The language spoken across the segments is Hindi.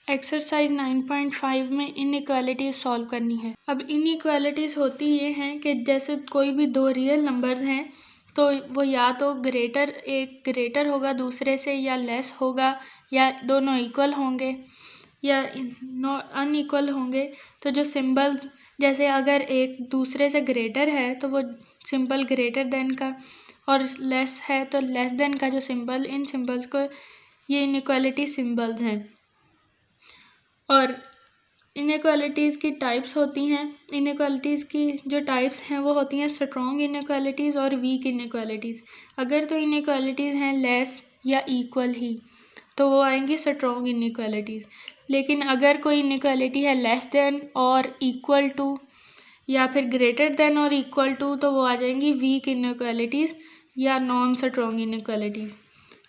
एक्सरसाइज 9.5 में इनइक्वालिटीज सॉल्व करनी है। अब इनइक्वालिटीज होती ये हैं कि जैसे कोई भी दो रियल नंबर्स हैं तो वो या तो एक ग्रेटर होगा दूसरे से या लेस होगा या दोनों इक्वल होंगे या अनइक्वल होंगे। तो जो सिंबल्स जैसे अगर एक दूसरे से ग्रेटर है तो वो सिंबल ग्रेटर देन का, और लेस है तो लेस देन का जो सिंबल, इन सिंबल्स को ये इनइक्वालिटी सिंबल्स हैं। और इनइक्वालिटीज़ की टाइप्स होती हैं। इनइक्वालिटीज़ की जो टाइप्स हैं वो होती हैं स्ट्रॉन्ग इनइक्वालिटीज़ और वीक इनइक्वालिटीज़। अगर तो इनइक्वालिटीज़ हैं लेस या इक्वल ही तो वो आएंगी स्ट्रॉन्ग इनइक्वालिटीज़। लेकिन अगर कोई इनइक्वालिटी है लेस देन और इक्वल टू या फिर ग्रेटर देन और इक्वल टू तो वो आ जाएंगी वीक इनइक्वालिटीज़ या नॉन स्ट्रॉन्ग इनइक्वालिटीज़।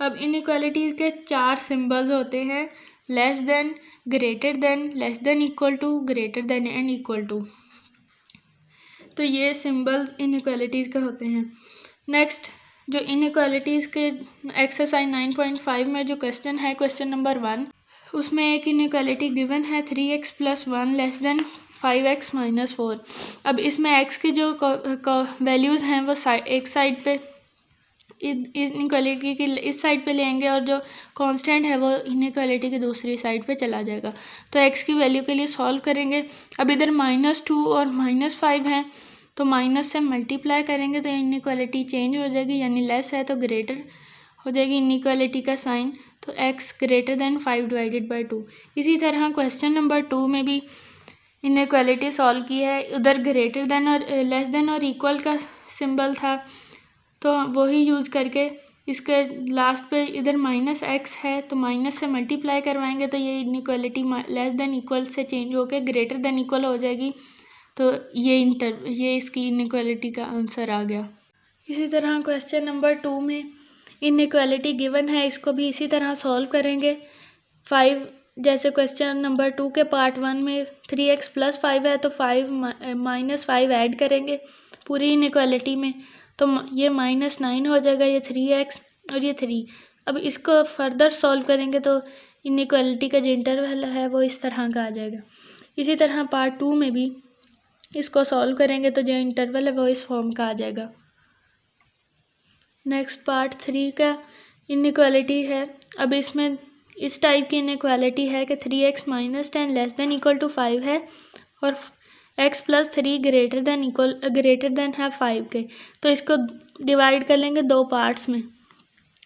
अब इनइक्वालिटीज़ के चार सिंबल्स होते हैं: less than, greater than, less than equal to, greater than and equal to. तो ये सिंबल्स इनइक्वालिटीज़ के होते हैं। नेक्स्ट जो इनइक्वालिटीज़ के एक्सरसाइज 9.5 में जो क्वेश्चन है, क्वेश्चन नंबर 1, उसमें एक इनइक्वालिटी गिवन है 3x + 1 लेस देन 5x - 4। अब इसमें x की जो वैल्यूज़ हैं वो एक साइड पे इनइक्वालिटी की इस साइड पे लेंगे और जो कांस्टेंट है वो इनइक्वालिटी की दूसरी साइड पे चला जाएगा। तो x की वैल्यू के लिए सॉल्व करेंगे। अब इधर -2 और -5 है तो माइनस से मल्टीप्लाई करेंगे तो इनइक्वालिटी चेंज हो जाएगी, यानी लेस है तो ग्रेटर हो जाएगी इनइक्वालिटी का साइन, तो x ग्रेटर देन 5/2। इसी तरह क्वेश्चन नंबर 2 में भी इनइक्वालिटी सॉल्व की है। उधर ग्रेटर देन और लेस देन और इक्वल का सिंबल था तो वही यूज़ करके इसके लास्ट पे इधर -x है तो माइनस से मल्टीप्लाई करवाएंगे तो ये इनइक्वालिटी लेस देन इक्वल से चेंज होकर ग्रेटर देन इक्वल हो जाएगी। तो ये इसकी इनइक्वालिटी का आंसर आ गया। इसी तरह क्वेश्चन नंबर 2 में इनइक्वालिटी गिवन है, इसको भी इसी तरह सॉल्व करेंगे। 5 जैसे क्वेश्चन नंबर 2 के पार्ट 1 में 3x + 5 है तो 5 - 5 ऐड करेंगे पूरी इनइक्वालिटी में तो ये -9 हो जाएगा, ये 3x और ये 3। अब इसको फर्दर सॉल्व करेंगे तो इनइक्वालिटी का जो इंटरवल है वो इस तरह का आ जाएगा। इसी तरह पार्ट 2 में भी इसको सॉल्व करेंगे तो जो इंटरवल है वो इस फॉर्म का आ जाएगा। नेक्स्ट पार्ट 3 का इनइक्वालिटी है। अब इसमें इस टाइप की इनइक्वालिटी है कि 3x - 10 less than equal to 5 है और x + 3 ग्रेटर देन है 5 के। तो इसको डिवाइड कर लेंगे दो पार्ट्स में।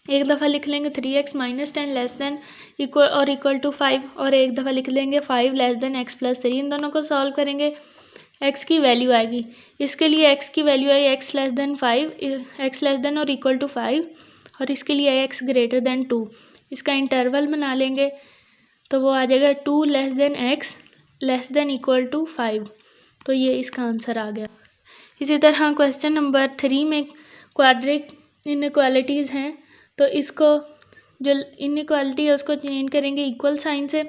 एक दफ़ा लिख लेंगे 3x - 10 less than equal to 5 और एक दफ़ा लिख लेंगे 5 लेस देन x + 3। इन दोनों को सॉल्व करेंगे, x की वैल्यू आएगी। इसके लिए x की वैल्यू आई x less then 5, x less than और इक्वल टू 5, और इसके लिए आई x ग्रेटर देन 2। इसका इंटरवल बना लेंगे तो वो आ जाएगा 2 less than x less than equal to 5। तो ये इसका आंसर आ गया। इसी तरह क्वेश्चन नंबर 3 में क्वाड्रिक इनइक्वालिटीज़ हैं तो इसको जो इनइक्वालिटी है उसको चेंज करेंगे इक्वल साइन से।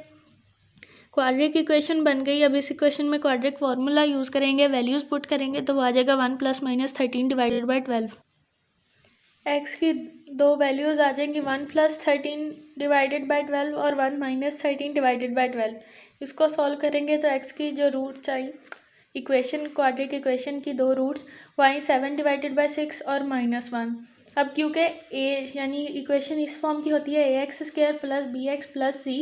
क्वाड्रिक इक्वेशन बन गई। अब इस इक्वेशन में क्वाड्रिक फार्मूला यूज़ करेंगे, वैल्यूज़ पुट करेंगे तो वो आ जाएगा 1 ± 13 / 12। x की दो वैल्यूज़ आ जाएंगी 1 + 13 / 12 और 1 - 13 / 12। इसको सॉल्व करेंगे तो x की जो रूट्स आई क्वाड्रिक इक्वेशन की दो रूट्स वो आई 7 / 6 और -1। अब क्योंकि a यानी इक्वेशन इस फॉर्म की होती है ax² + bx + c,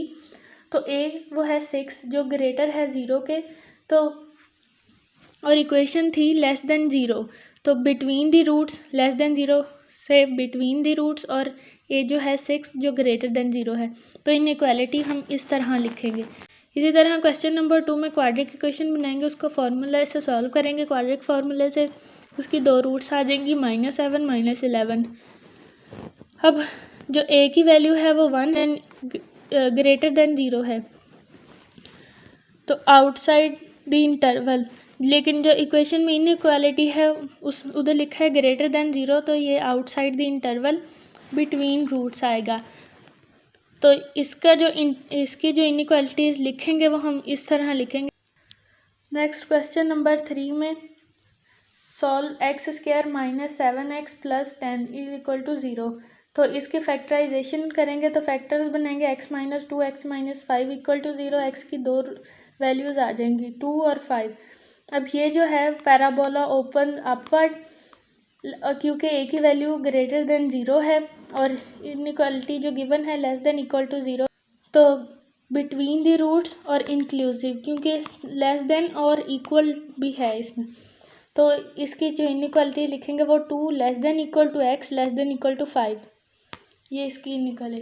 तो a वो है 6 जो ग्रेटर है 0 के, तो और इक्वेशन थी लेस देन 0 तो between the roots, less than 0 से बिटवीन दी रूट्स, और a जो है 6 जो ग्रेटर देन 0 है। तो इनइक्वालिटी हम इस तरह लिखेंगे। इसी तरह क्वेश्चन नंबर 2 में क्वाड्रिक इक्वेशन बनाएंगे, उसको फार्मूला से सॉल्व करेंगे। क्वाड्रिक फार्मूले से उसकी दो रूट्स आ जाएंगी -7 -11। अब जो a की वैल्यू है वो 1 एंड ग्रेटर देन 0 है तो आउटसाइड द इंटरवल, लेकिन जो इक्वेशन में इनइक्वालिटी है उस उधर लिखा है ग्रेटर देन 0 तो ये outside the interval between roots आएगा। तो इसकी जो इनइक्वालिटीज़ लिखेंगे वो हम इस तरह लिखेंगे। नेक्स्ट क्वेश्चन नंबर 3 में सॉल्व x² - 7x + 10 = 0। तो इसके फैक्टराइजेशन करेंगे तो फैक्टर्स बनेंगे x minus 2 x minus 5 equal to 0। X की दो वैल्यूज़ आ जाएंगी 2 और 5। अब ये जो है पैराबोला ओपन अपवर्ड, क्योंकि a की वैल्यू ग्रेटर देन 0 है और इनइक्वालिटी जो गिवन है लेस देन इक्वल टू 0, तो बिटवीन द रूट्स और इंक्लूसिव, क्योंकि लेस देन और इक्वल भी है इसमें, तो इसकी जो इनइक्वालिटी लिखेंगे वो 2 less than equal to x less than equal to 5, ये इसकी इनइक्वालिटी।